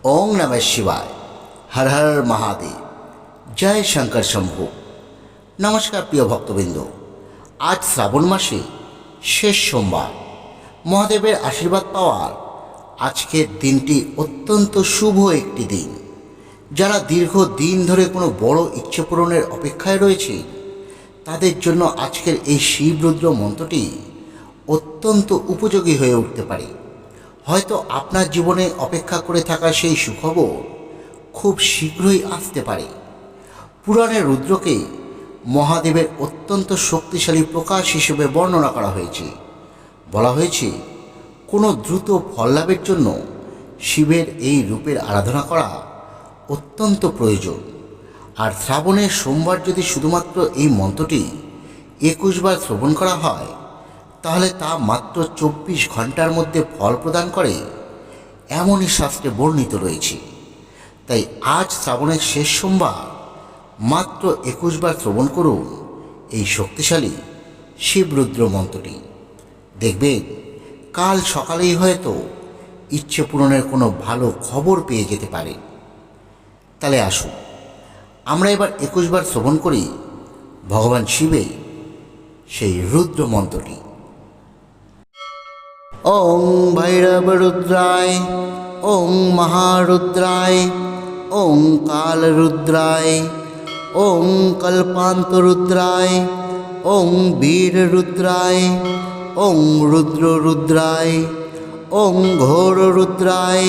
ओम नमः शिवाय। हर हर महादेव। जय शंकर शंभु। नमस्कार प्रिय भक्तबिंद। आज श्रावण मासे शेष सोमवार महादेवेर आशीर्वाद पाওয়ার আজকের দিনটি অত্যন্ত শুভ একটি দিন। যারা দীর্ঘ দিন ধরে কোনো বড় ইচ্ছে পূরণের অপেক্ষায় রয়েছে তাদের জন্য আজকের এই শিবরুদ্র মন্ত্রটি অত্যন্ত উপযোগী হয়ে উঠতে পারে। হয়তো আপনার জীবনে অপেক্ষা করে থাকা সেই সুখবর খুব শীঘ্রই আসতে পারে। পুরাণে রুদ্রকে মহাদেবের অত্যন্ত শক্তিশালী প্রকাশ হিসেবে বর্ণনা করা হয়েছে। বলা হয়েছে কোনো দ্রুত ফল লাভের জন্য শিবের এই রূপের আরাধনা করা অত্যন্ত প্রয়োজন। আর শ্রাবণের সোমবার যদি শুধুমাত্র এই মন্ত্রটি 21 বার শ্রবণ করা হয় তাহলে তা মাত্র 24 ঘন্টার মধ্যে ফল প্রদান করে এমনই শাস্ত্রে বর্ণিত রয়েছে। তাই আজ শ্রাবণের শেষ সোমবার মাত্র 21 বার শ্রবণ করুন এই শক্তিশালী শিবরুদ্র মন্ত্রটি। দেখবেন কাল সকালেই হয়তো ইচ্ছে পূরণের কোনো ভালো খবর পেয়ে যেতে পারে। তাহলে আসুন আমরা এবার 21 বার শ্রবণ করি ভগবান শিবের সেই রুদ্র মন্ত্রটি। ওং ভৈরব রুদ্রায়, ওং মহারুদ্রায়, ওং কাল রুদ্রায়, ওং কল্পান্ত রুদ্রায়, ওং বীর রুদ্রায়, ওং রুদ্র রুদ্রায়, ওং ঘোর রুদ্রায়,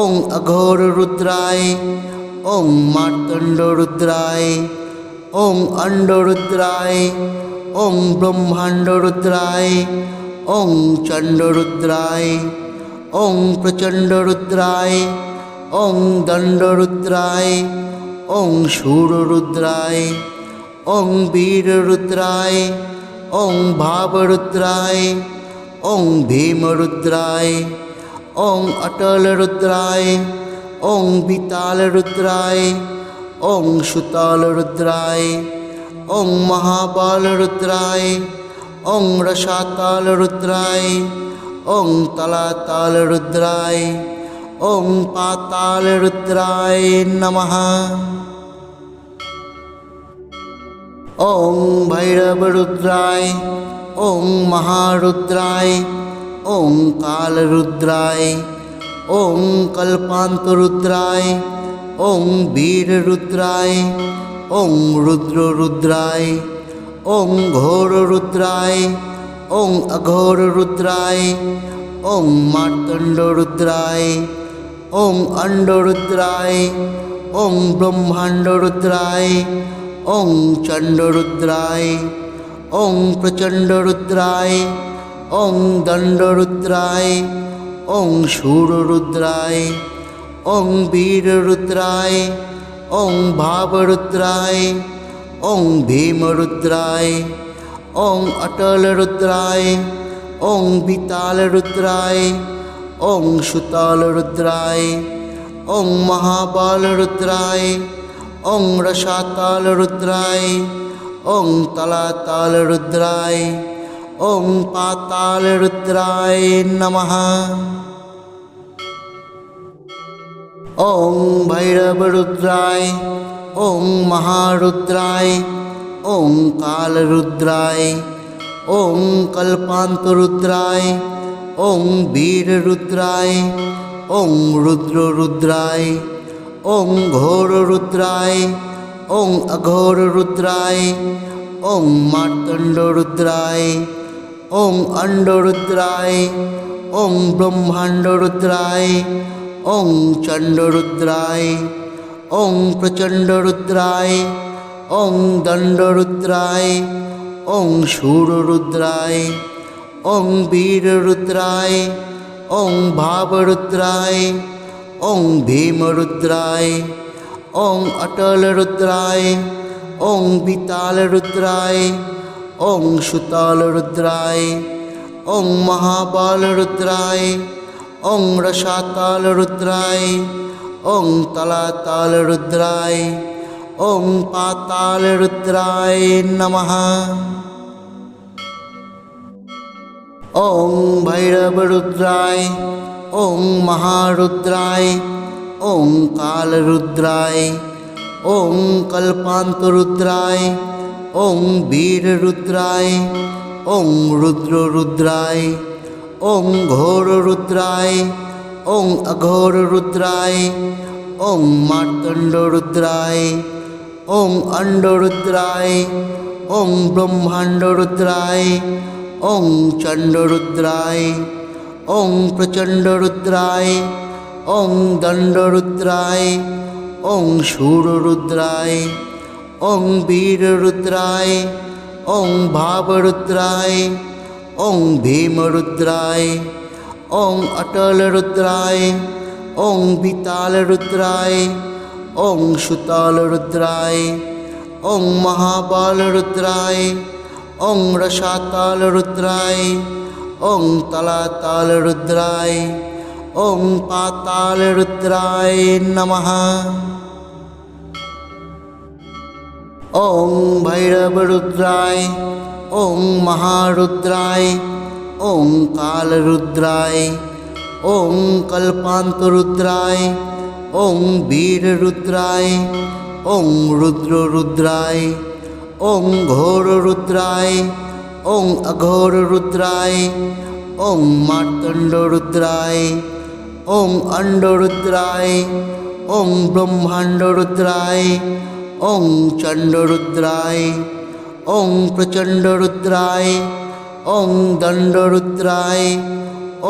ওং অঘোর রুদ্রায়, ওং মার্তণ্ড রুদ্রায়, ওং অণ্ড রুদ্রায়, ওং ব্রহ্মাণ্ড রুদ্রায়, ওং চণ্ড রুদ্রায়, ওং প্রচণ্ড রুদ্রায়, ওং দণ্ড রুদ্রায়, ওং শূর রুদ্রায়, ওং বীর রুদ্রায়, ওং ভাব রুদ্রায়, ওং ভীম রুদ্রায়, ওং অটল রুদ্রায়, ওং বিতাল রুদ্রায়, ওং সুতাল রুদ্রায়, ওং মহাবল রুদ্রায়, ওং রসাতাল রুদ্রায়, ওং তলাতাল রুদ্রায়, ওং পাতাল রুদ্রায় নমঃ। ওং ভৈরব রুদ্রায়, ওং মহারুদ্রায়, ওং কাল রুদ্রায়, ওং কল্পান্ত রুদ্রায়, ওং বীর রুদ্রায়, ওং রুদ্র রুদ্রায়, ওং ঘোর রুদ্রায়, ওং অঘোর রুদ্রায়, ওং মার্তণ্ড রুদ্রায়, ওং অণ্ড রুদ্রায়, ওং ব্রহ্মাণ্ড রুদ্রায়, ওং চণ্ড রুদ্রায়, ওং প্রচণ্ড রুদ্রায়, ওং দণ্ড রুদ্রায়, ওং শূর রুদ্রায়, ওং বীর রুদ্রায়, ওং ভাব রুদ্রায়, ওং ভীম রুদ্রায়, ওং অটল রুদ্রায়, ওং বিতাল রুদ্রায়, ওং সুতাল রুদ্রায়, ওং মহাবল রুদ্রায়, ওং রসাতাল রুদ্রায়, ওং তলাতাল রুদ্রায়, ওং পাতাল রুদ্রায় নমঃ। ওং ভৈরব রুদ্রায়, ওং মহারুদ্রায়, ওং কাল রুদ্রায়, ওং কল্পান্ত রুদ্রায়, ওং বীর রুদ্রায়, ওং রুদ্র রুদ্রায়, ওং ঘোর রুদ্রায়, ওং অঘোর রুদ্রায়, ওং মার্তণ্ড রুদ্রায়, ওং অণ্ড রুদ্রায়, ওং ব্রহ্মাণ্ড রুদ্রায়, ওং চণ্ড রুদ্রায়, ওং প্রচণ্ড রুদ্রায়, ওং দণ্ড রুদ্রায়, ওং শূর রুদ্রায়, ওং বীর রুদ্রায়, ওং ভাব রুদ্রায়, ওং ভীম রুদ্রায়, ওং অটল রুদ্রায়, ওং বিতাল রুদ্রায়, ওং সুতাল রুদ্রায়, ওং মহাবল রুদ্রায়, ওং রসাতাল রুদ্রায়, ওং তলাতাল রুদ্রায়, ওং পাতাল রুদ্রায় নমঃ। ওং ভৈরব রুদ্রায়, ওং মহারুদ্রায়, ওং কালরুদ্রায়, ওং কল্পান্তরুদ্রায়, ওং বীররুদ্রায়, ওং রুদ্ররুদ্রায়, ওং ঘোররুদ্রায়, ওং অঘোররুদ্রায়, ওং মার্তণ্ডরুদ্রায়, ওং অণ্ডরুদ্রায়, ওং ব্রহ্মাণ্ডরুদ্রায়, ওং চণ্ডরুদ্রায়, ওং প্রচণ্ডরুদ্রায়, ওং দণ্ডরুদ্রায়, ওং শূররুদ্রায়, ওং বীররুদ্রায়, ওং ভাবরুদ্রায়, ওং ভীমরুদ্রায়, ওং অটলরুদ্রায়, ওং বিতালরুদ্রায়, ওং সুতালরুদ্রায়, ওং মহাবালরুদ্রায়, ওং রসাতালরুদ্রায়, ওং তলাতালরুদ্রায়, ওং পাতালরুদ্রায় নমঃ। ওং ভৈরবরুদ্রায়, ওং মহারুদ্রায়, ওং কালরুদ্রায়, ওং কল্পান্তরুদ্রায়, ওং বীররুদ্রায়, ওং রুদ্ররুদ্রায়, ওং ঘোররুদ্রায়, ওং অঘোররুদ্রায়, ওং মার্তণ্ডরুদ্রায়, ওং অণ্ডরুদ্রায়, ওং ব্রহ্মাণ্ডরুদ্রায়, ওং চণ্ডরুদ্রায়, ওং প্রচণ্ডরুদ্রায়, ওং দণ্ডরুদ্রায়,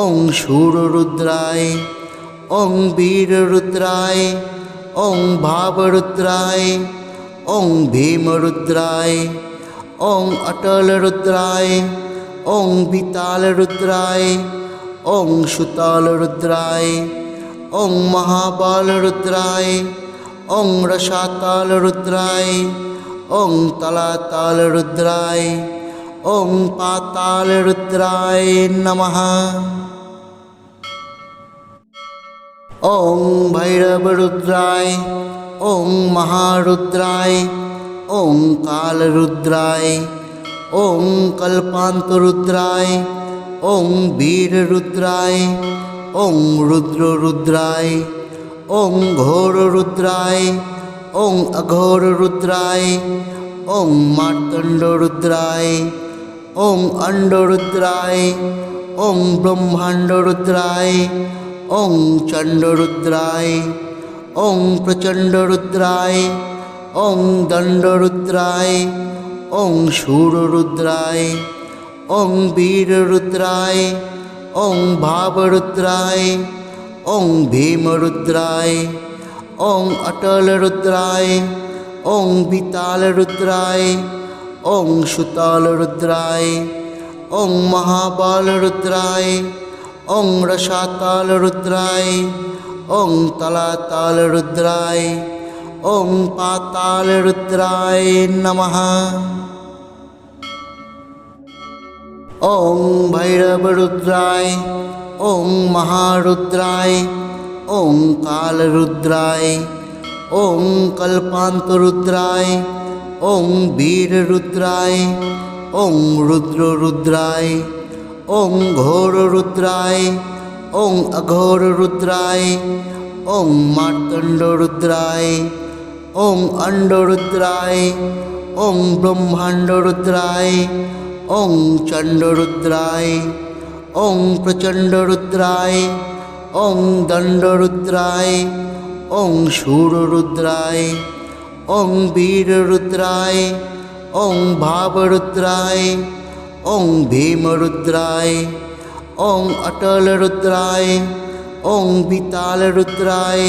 ওং শূররুদ্রায়, ওং বীররুদ্রায়, ওং ভাবরুদ্রায়, ওং ভীমরুদ্রায়, ওং অটলরুদ্রায়, ওং বিতালরুদ্রায়, ওং সুতালরুদ্রায়, ওং মহাবালরুদ্রায়, ওং রসাতালরুদ্রায়, ওং তলাতালরুদ্রায়, ওং পাতালরুদ্রায় নমঃ। ওং ভৈরবরুদ্রায়, ওং মহারুদ্রায়, ওং কালরুদ্রায়, ওং কল্পান্তরুদ্রায়, ওং বীররুদ্রায়, ওং রুদ্ররুদ্রায়, ওং ঘোররুদ্রায়, ওং অঘোররুদ্রায়, ওং মার্তণ্ডরুদ্রায়, ওং অণ্ডরুদ্রায়, ওং ব্রহ্মাণ্ডরুদ্রায়, ওং চণ্ডরুদ্রায়, ওং প্রচণ্ডরুদ্রায়, ওং দণ্ডরুদ্রায়, ওং শূররুদ্রায়, ওং বীররুদ্রায়, ওং ভাবরুদ্রায়, ওং ভীমরুদ্রায়, ওং অটলরুদ্রায়, ওং বিতালরুদ্রায়, ওং সুতালরুদ্রায়, ওং মহাবালরুদ্রায়, ওং রসাতালরুদ্রায়, ওং তলাতালরুদ্রায়, ওং পাতালরুদ্রায় নমঃ। ওং ভৈরবরুদ্রায়, ওং মহারুদ্রায়, ওং কালরুদ্রায়, ওং কল্পান্তরুদ্রায়, ওং বীররুদ্রায়, ওং রুদ্ররুদ্রায়, ওং ঘোররুদ্রায়, ওং অঘোররুদ্রায়, ওং মার্তণ্ডরুদ্রায়, ওং অণ্ডরুদ্রায়, ওং ব্রহ্মাণ্ডরুদ্রায়, ওং চণ্ডরুদ্রায়, ওং প্রচণ্ডরুদ্রায়, ওং দণ্ডরুদ্রায়, ওং শূররুদ্রায়, ওং বীররুদ্রায়, ওং ভাবরুদ্রায়, ওং ভীমরুদ্রায়, ওং অটলরুদ্রায়, ওং বিতালরুদ্রায়,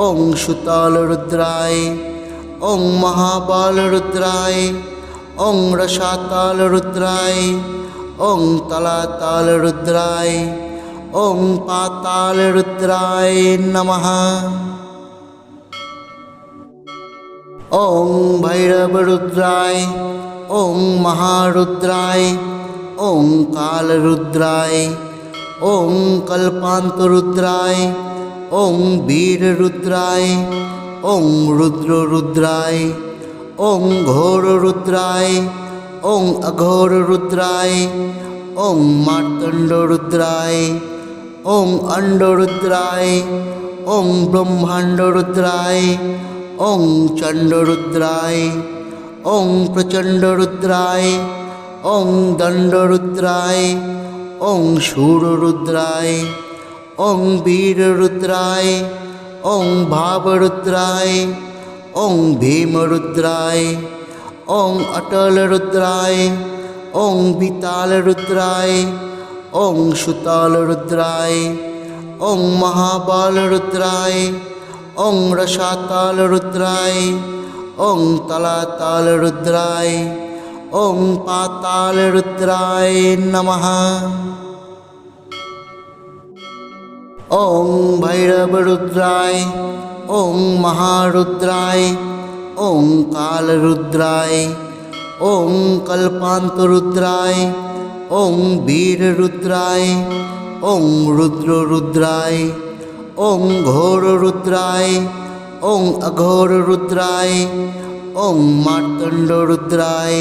ওং সুতালরুদ্রায়, ওং মহাবালরুদ্রায়, ওং রসাতালরুদ্রায়, ওং তলাতালরুদ্রায়, ওং পাতালরুদ্রায় নমঃ। ওং ভৈরবরুদ্রায়, ওং মহারুদ্রায়, ওং কালরুদ্রায়, ওং কল্পান্তরুদ্রায়, ওং বীররুদ্রায়, ওং রুদ্ররুদ্রায়, ওং ঘোররুদ্রায়, ওং অঘোররুদ্রায়, ওং মার্তণ্ডরুদ্রায়, ওং অণ্ডরুদ্রায়, ওং ব্রহ্মাণ্ডরুদ্রায় ওং চণ্ডরুদ্রায় ওং প্রচণ্ডরুদ্রায় ওং দণ্ডরুদ্রায় ওং শূররুদ্রায় ওং বীররুদ্রায় ওং ভাবরুদ্রায় ওং ভীমরুদ্রায় ওং অটলরুদ্রায় ওং বিতালরুদ্রায় ওং সুতালরুদ্রায় ওং মহাবালরুদ্রায় ওং রসাতালরুদ্রায় ওং তলাতালরুদ্রায় ওং পাতালরুদ্রায় নমঃ। ওং ভৈরবরুদ্রায় ওং মহারুদ্রায় ওং কালরুদ্রায় ওং কল্পান্তরুদ্রায় ওং বীররুদ্রায় ওং রুদ্ররুদ্রায় ওং ঘোররুদ্রায় ওং অঘোররুদ্রায় ওং মার্তণ্ডরুদ্রায়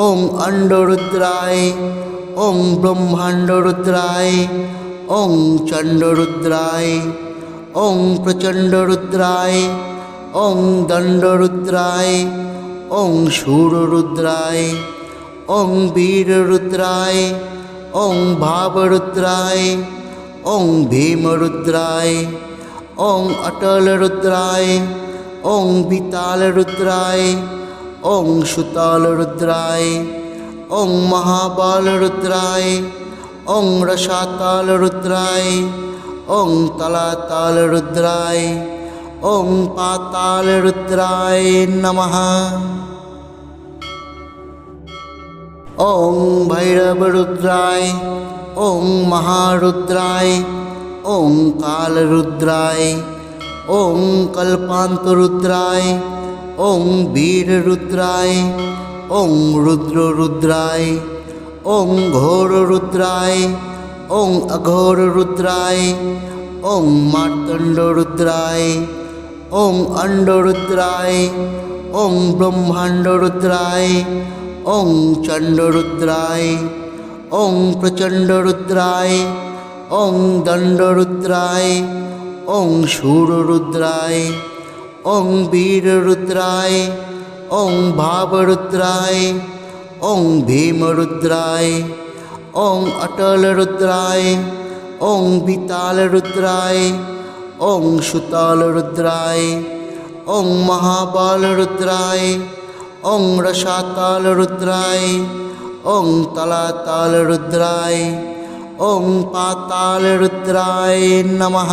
ওং অণ্ডরুদ্রায় ওং ব্রহ্মাণ্ডরুদ্রায় ওং চণ্ডরুদ্রায় ওং প্রচণ্ডরুদ্রায় ওং দণ্ডরুদ্রায় ওং শূররুদ্রায় ওং বীররুদ্রায় ওং ভাবরুদ্রায় ওং ভীমরুদ্রায় ওং অটলরুদ্রায় ওং বিতালরুদ্রায় ওং সুতালরুদ্রায় ওং মহাবালরুদ্রায় ওং রসাতালরুদ্রায় ওং তলাতালরুদ্রায় ওং পাতালরুদ্রায় নমঃ। ওং ভৈরবরুদ্রায় ওং মহারুদ্রায় ওং কালরুদ্রায় ওং কল্পান্তরুদ্রায় ওং বীররুদ্রায় ওং রুদ্ররুদ্রায় ওং ঘোররুদ্রায় ওং অঘোররুদ্রায় ওং মার্তণ্ডরুদ্রায় ওং অণ্ডরুদ্রায় ওং ব্রহ্মাণ্ডরুদ্রায় ওং চণ্ডরুদ্রায় ওং প্রচণ্ডরুদ্রায় ওং দণ্ডরুদ্রায় ওং শূররুদ্রায় ওং বীররুদ্রায় ওং ভাবরুদ্রায় ওং ভীমরুদ্রায় ওং অটলরুদ্রায় ওং বিতালরুদ্রায় ওং সুতালরুদ্রায় ওং মহাবালরুদ্রায় ওং রসাতালরুদ্রায় ওং তলাতালরুদ্রায় ওং পাতালরুদ্রায় নমঃ।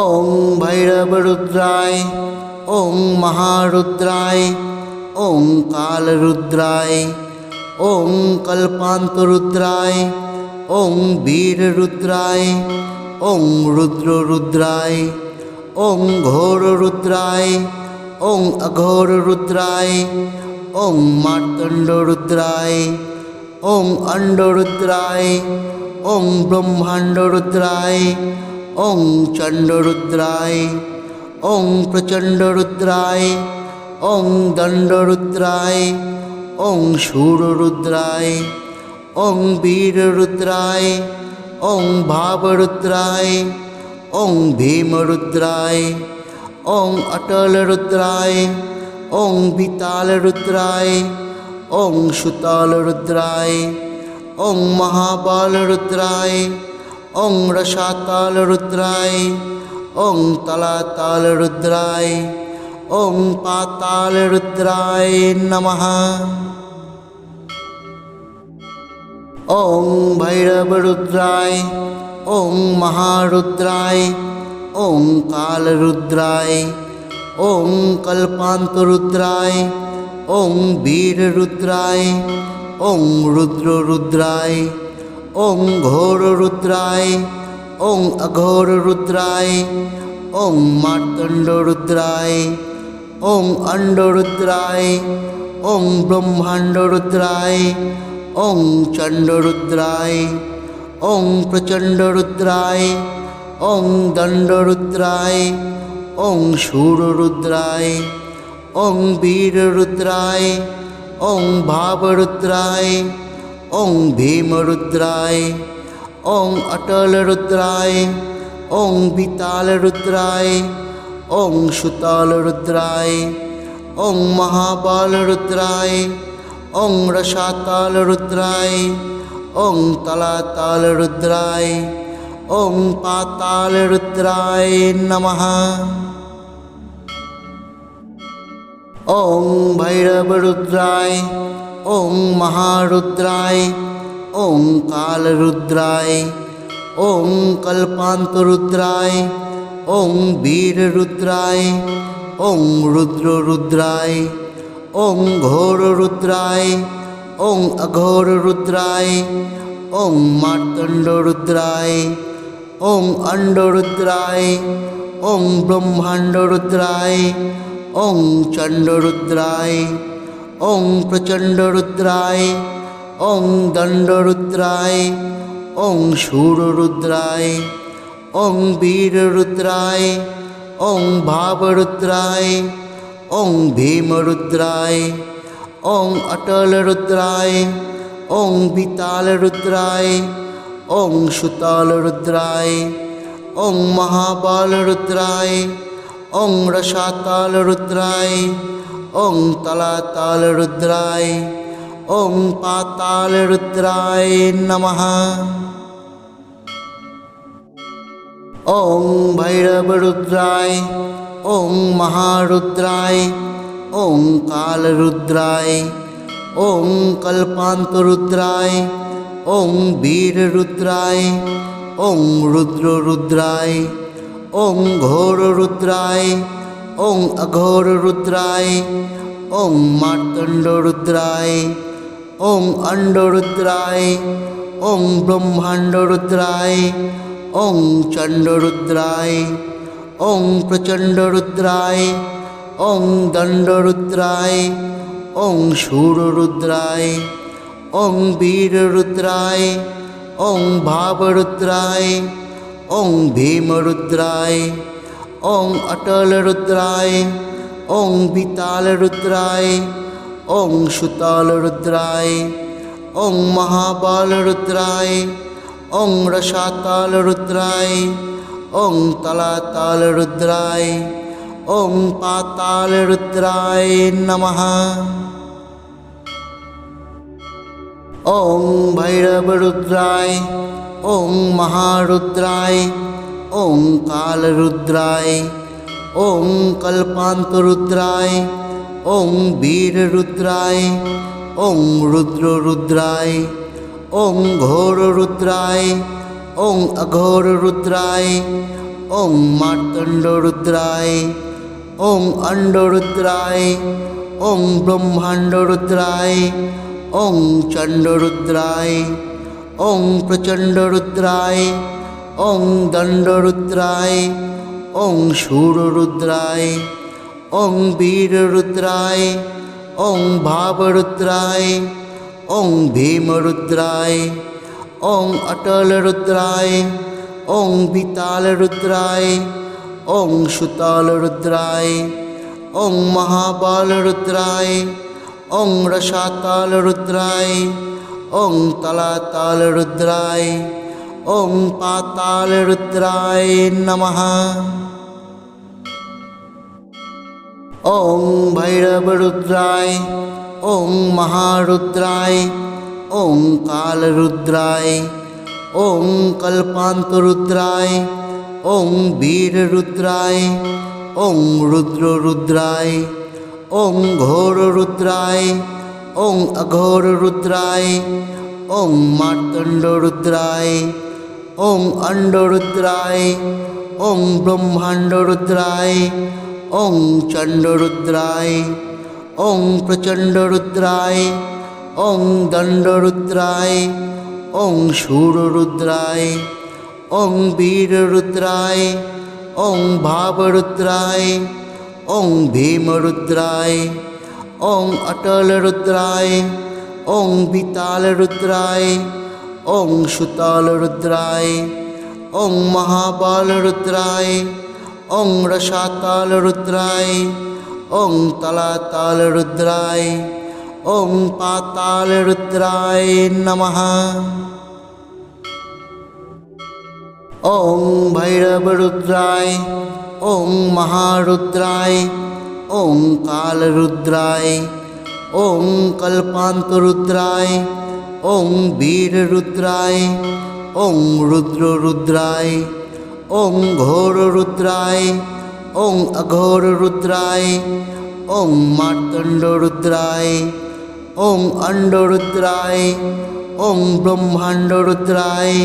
ওং ভৈরবরুদ্রায় ওং মহারুদ্রায় ওং কালরুদ্রায় ওং কল্পান্তরুদ্রায় ওং বীররুদ্রায় ওং রুদ্ররুদ্রায় ওং ঘোররুদ্রায় ওং অঘোররুদ্রায় ওং মার্তণ্ডরুদ্রায় ওং অণ্ডরুদ্রায় ওং ব্রহ্মাণ্ডরুদ্রায় ওং চণ্ডরুদ্রায় ওং প্রচণ্ডরুদ্রায় ওং দণ্ডরুদ্রায় ওং শূররুদ্রায় ওং বীররুদ্রায় ওং ভাবরুদ্রায় ওং ভীমরুদ্রায় ওং অটলরুদ্রায় ওং বিতালরুদ্রায় ওং সুতালরুদ্রায় ওং মহাবালরুদ্রায় ওং রসাতালরুদ্রায় ওং তলাতালরুদ্রায় ওং পাতালরুদ্রায় নমঃ। ওং ভৈরবরুদ্রায় ওং মহারুদ্রায় ওং কালরুদ্রায় ওং কল্পান্তরুদ্রায় ওং বীররুদ্রায় ওং রুদ্ররুদ্রায় ওং ঘোররুদ্রায় ওং অঘোররুদ্রায় ওং মার্তণ্ডরুদ্রায় ওং অণ্ডরুদ্রায় ওং ব্রহ্মাণ্ডরুদ্রায় ওং চণ্ডরুদ্রায় ওং প্রচণ্ডরুদ্রায় ওং দণ্ডরুদ্রায় ওং শূররুদ্রায় ওং বীররুদ্রায় ওং ভাবরুদ্রায় ওং ভীমরুদ্রায় ओं अटल रुद्राय, ओं विताल रुद्राय, ओं सुताल रुद्राय, ओं महाबाल रुद्राय, ओं रसाताल रुद्राय, ओं तलाताल रुद्राय, ओं पाताल रुद्राय नमः। ओं भैरव रुद्राय, ओं महारुद्राय, ओं काल रुद्राय, ओं कल्पांत रुद्राय, ओं वीर रुद्राय, ओं रुद्र रुद्राय, ओं घोर रुद्राय, ओं अघोर रुद्राय, ओं मार्तंड रुद्राय, ओं अंड रुद्राय, ओं ब्रह्मांड रुद्राय, ओं चंड रुद्राय, ओं प्रचंड रुद्राय, ओं दंड रुद्राय, ओं शूर रुद्राय, ओं वीर रुद्राय, ओं भाव रुद्राय, ओं भीम रुद्राय, ओं अटल रुद्राय, ओं विताल रुद्राय, ओं सुताल रुद्राय, ओं महाबाल रुद्राय, ओं रसाताल रुद्राय, ओं तलाताल रुद्राय, ओं पाताल रुद्राय नमः। ओं भैरव रुद्राय, ओं महारुद्राय, ओं काल रुद्राय, ओं कल्पांत रुद्राय, ओं वीर रुद्राय, ओं रुद्र रुद्राय, ओं घोर रुद्राय, ओं अघोर रुद्राय, ओं मार्तंड रुद्राय, ओं अंड रुद्राय, ओं ब्रह्मांड रुद्राय, ओं चंड रुद्राय, ओं प्रचंड रुद्राय, ओं दंड रुद्राय, ओं शूर रुद्राय, ओं वीर रुद्राय, ओं भाव रुद्राय, ओं भीम रुद्राय, ओं अटल रुद्राय, ओं विताल रुद्राय, ओं सुताल रुद्राय, ओं महाबाल रुद्राय, ओं रसाताल रुद्राय, ओं तलाताल रुद्राय, ओं पाताल रुद्राय नमः। ओं भैरव रुद्राय, ओं महारुद्राय, ओं काल रुद्राय, ओं कल्पांत रुद्राय, ओं वीर रुद्राय, ओं रुद्र रुद्राय, ओं घोर रुद्राय, ओं अघोर रुद्राय, ओं मार्तंड रुद्राय, ओं अंड रुद्राय, ओं ब्रह्मांड रुद्राय, ओं चंड रुद्राय, ओं प्रचंड रुद्राय, ओं दंड रुद्राय, ओं शूर रुद्राय, ओं वीर रुद्राय, ओं भाव रुद्राय, ओं भीम रुद्राय, ओं अटल रुद्राय, ओं विताल रुद्राय, ओं सुताल रुद्राय, ओं महाबाल रुद्राय, ओं रसाताल रुद्राय, ओं तलाताल रुद्राय, ओं पाताल रुद्राय नमः। ओं भैरव रुद्राय, ओं महारुद्राय, ओं काल रुद्राय, ओं कल्पांत रुद्राय, ओं वीर रुद्राय, ओं रुद्र रुद्राय, ओं घोर रुद्राय, ओं अघोर रुद्राय, ओं मार्तंड रुद्राय, ओं अंड रुद्राय, ओं ब्रह्मांड रुद्राय, ओं चंड रुद्राय, ओं प्रचंड रुद्राय, ओं दंड रुद्राय, ओं शूर रुद्राय, ओं वीर रुद्राय, ओं भाव रुद्राय, ओं भीम रुद्राय, ओं अटल रुद्राय, ओं विताल रुद्राय, ओं सुताल रुद्राय, ओं महाबाल रुद्राय, ओं रसाताल रुद्राय, ओं तलाताल रुद्राय, ओं पाताल रुद्राय नमः। ওং ভৈরবরুদ্রায় ওং মহারুদ্রায় ওং কালরুদ্রায় ওং কল্পান্তরুদ্রায় ওং বীররুদ্রায় ওং রুদ্ররুদ্রায় ওং ঘোররুদ্রায় ওং অঘোররুদ্রায় ওং মার্তণ্ডরুদ্রায় ওং অণ্ডরুদ্রায় ওং ব্রহ্মাণ্ডরুদ্রায়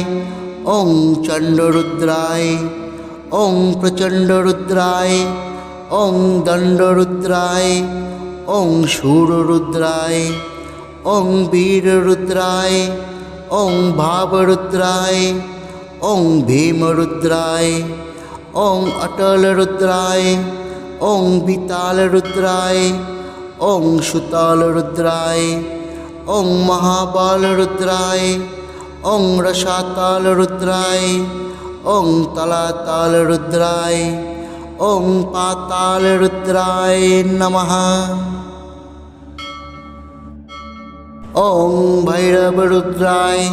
ওং চণ্ডরুদ্রায় ওং প্রচণ্ডরুদ্রায় ওং দণ্ডরুদ্রায় ওং শূররুদ্রায় ওং বীররুদ্রায় ওং ভাবরুদ্রায় ওং ভীমরুদ্রায় ওং অটলরুদ্রায় ওং বিতালরুদ্রায় ওং সুতালরুদ্রায় ওং মহাবালরুদ্রায় ওং রসাতালরুদ্রায় ওং তলাতালরুদ্রায় ওং পাতালরুদ্রায় নমঃ। ওং ভৈরবরুদ্রায়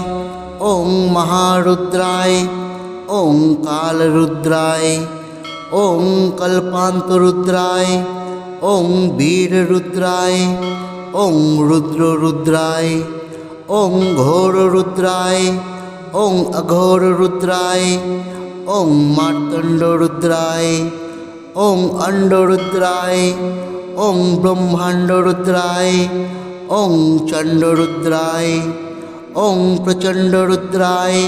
ওং মহারুদ্রায় ওং কালরুদ্রায় ওং কল্পান্তরুদ্রায় ওং বীররুদ্রায় ওং রুদ্ররুদ্রায় ওং ঘোররুদ্রায় ওং অঘোররুদ্রায় ওং মার্তণ্ডরুদ্রায় ওং অণ্ডরুদ্রায় ওং ব্রহ্মাণ্ডরুদ্রায় ওং চণ্ডরুদ্রায় ওং প্রচণ্ডরুদ্রায়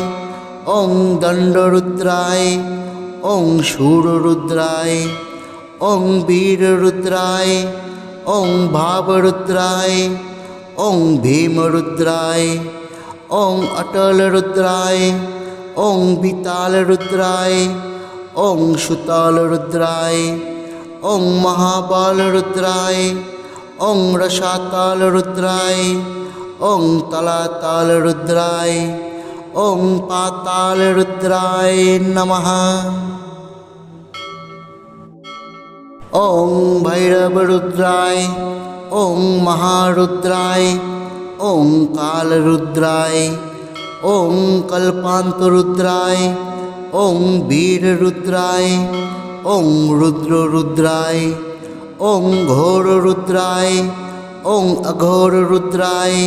ওং দণ্ডরুদ্রায় ওং শূররুদ্রায় ওং বীররুদ্রায় ওং ভাবরুদ্রায় ওং ভীমরুদ্রায় ওং অটলরুদ্রায় ওং বিতালরুদ্রায় ওং সুতালরুদ্রায় ওং মহাবালরুদ্রায় ওং রসাতালরুদ্রায় ওং তলাতালরুদ্রায় ওং পাতালরুদ্রায় নমঃ। ওং ভৈরবরুদ্রায় ওং মহারুদ্রায় ওং কালরুদ্রায় ওং কল্পান্তরুদ্রায় ওং বীররুদ্রায় ওং রুদ্ররুদ্রায় ওং ঘোররুদ্রায় ওং অঘোররুদ্রায়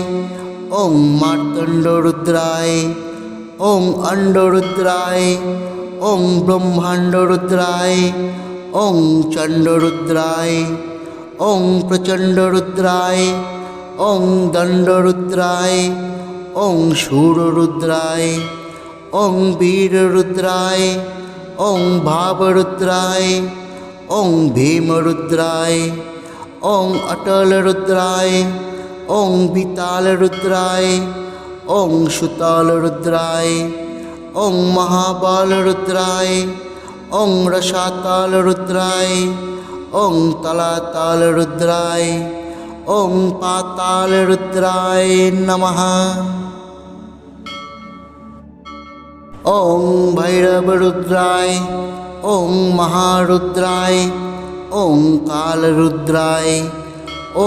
ওং মার্তণ্ডরুদ্রায় ওং অণ্ডরুদ্রায় ওং ব্রহ্মাণ্ডরুদ্রায় ওং চণ্ডরুদ্রায় ওং প্রচণ্ডরুদ্রায় ওং দণ্ডরুদ্রায় ওং শূররুদ্রায় ওং বীররুদ্রায় ওং ভাবরুদ্রায় ওং ভীমরুদ্রায় ওং অটলরুদ্রায় ওং বিতালরুদ্রায় ওং সুতালরুদ্রায় ওং মহাবালরুদ্রায় ওং রসাতালরুদ্রায় ওং তলাতালরুদ্রায় ওং পাতালরুদ্রায় নমঃ। ওং ভৈরবরুদ্রায় ওং মহারুদ্রায় ওং কালরুদ্রায়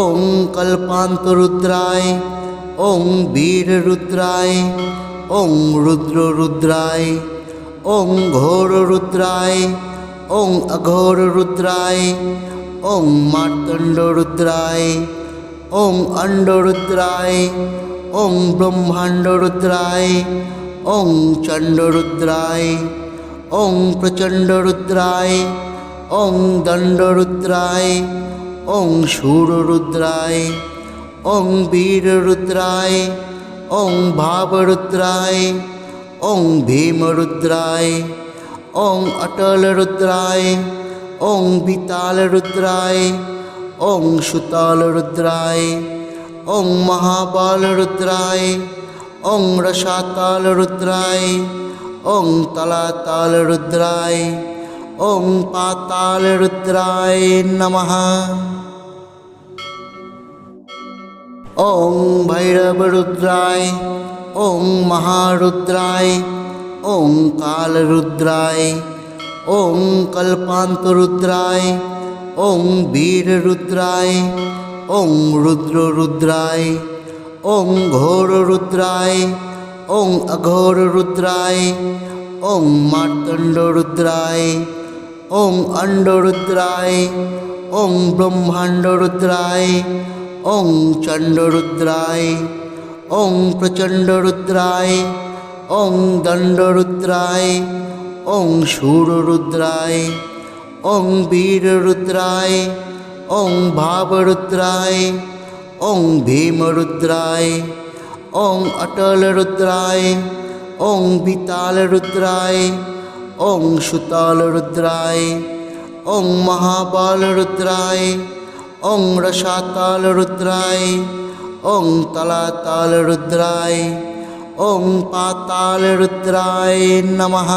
ওং কল্পান্তরুদ্রায় ওং বীররুদ্রায় ওং রুদ্ররুদ্রায় ওং ঘোররুদ্রায় ওং অঘোররুদ্রায় ওং মার্তণ্ডরুদ্রায় ওং অণ্ডরুদ্রায় ওং ব্রহ্মাণ্ডরুদ্রায় ওং চণ্ডরুদ্রায় ওং প্রচণ্ডরুদ্রায় ওং দণ্ডরুদ্রায় ওং শূররুদ্রায় ওং বীররুদ্রায় ওং ভাবরুদ্রায় ওং ভীমরুদ্রায় ওং অটলরুদ্রায় ওং বিতালরুদ্রায় ওং সুতালরুদ্রায় ওং মহাবালরুদ্রায় ওং রসাতালরুদ্রায় ওং তলাতালরুদ্রায় ওং পাতালরুদ্রায় নমঃ। ওং ভৈরবরুদ্রায় ওং মহারুদ্রায় ওং কালরুদ্রায় ওং কল্পান্তরুদ্রায় ওং বীররুদ্রায় ওং রুদ্ররুদ্রায় ওং ঘোররুদ্রায় ওং অঘোররুদ্রায় ওং মার্তণ্ডরুদ্রায়, ওং অণ্ডরুদ্রায়, ওং ব্রহ্মাণ্ডরুদ্রায়, ওং চণ্ডরুদ্রায়, ওং প্রচণ্ডরুদ্রায়, ওং দণ্ডরুদ্রায়, ওং শূররুদ্রায়, ওং বীররুদ্রায়, ওং ভাবরুদ্রায়, ওং ভীমরুদ্রায়, ওং অটলরুদ্রায়, ওং বিতালরুদ্রায়, ওং সুতালরুদ্রায়, ওং মহাবলরুদ্রায়, ওং রসাতলরুদ্রায়, ওং তলাতলরুদ্রায়, ওং পাতালরুদ্রায় নমঃ।